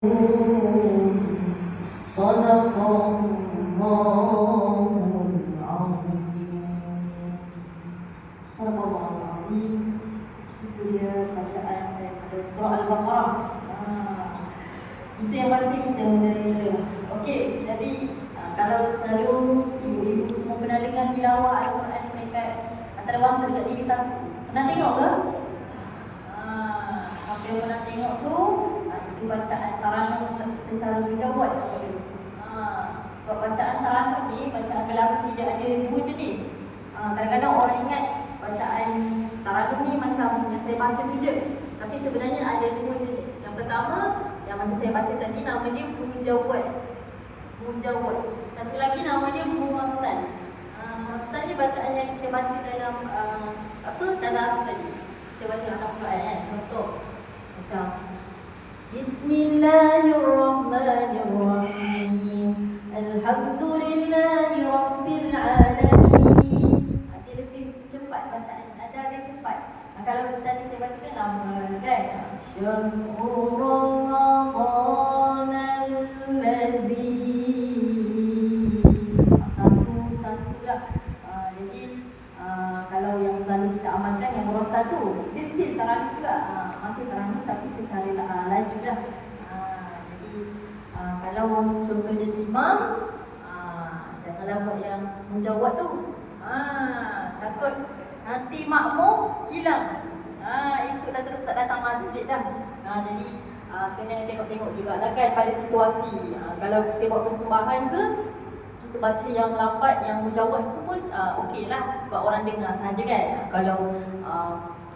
Sadaqallahul Azim. Sadaqallahul Azim. Itu dia bacaan daripada surah Al-Baqarah. Itu yang baca kita dari. Okey, jadi kalau selalu ibu-ibu semua pernah dengar tilawah Al-Quran dekat antarabangsa dekat TV 1. Pernah tengok ke? Apa yang pernah tengok tu, itu bacaan taranum secara berjawab nama dia. Sebab bacaan taranum ni, bacaan berlagu tidak ada dua jenis. Kadang-kadang orang ingat bacaan taranum ni macam yang saya baca tu je. Tapi sebenarnya ada dua jenis. Yang pertama, yang macam saya baca tadi, nama dia mujawwad. Mujawwad. Satu lagi nama dia murattal. Murattal ni bacaan yang kita baca dalam tadarus tadi. Kita baca dalam Quran kan. Contoh macam Bismillahirrahmanirrahim. Alhamdulillahi rabbil alamin. Dia lebih cepat bacaan. Ada cepat. Kalau tadi saya bacakan lama kan. Syahrul Ramadan allazi. Satu lah. Jadi kalau yang selalu kita amalkan yang murattal tu, dia still taranum juga. Masih taranum tapi secara laju lah. Jadi kalau contoh jadi imam, janganlah buat yang mujawwad tu. Takut nanti makmum hilang. Esok dah terus tak datang masjid dah. Jadi kena tengok-tengok jugalah kan pada situasi. Kalau kita buat persembahan ke, kita baca yang lambat, yang mujawwad tu pun okey lah. Sebab orang dengar sahaja kan. Kalau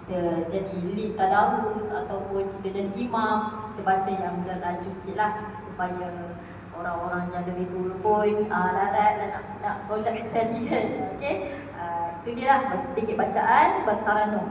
kita jadi lead tadarus ataupun kita jadi imam, kita baca yang laju sikit lah. Supaya orang-orang yang lebih dulu pun larat dan nak solat tadi kan. Okay? Itu dia lah sedikit bacaan bertaranum.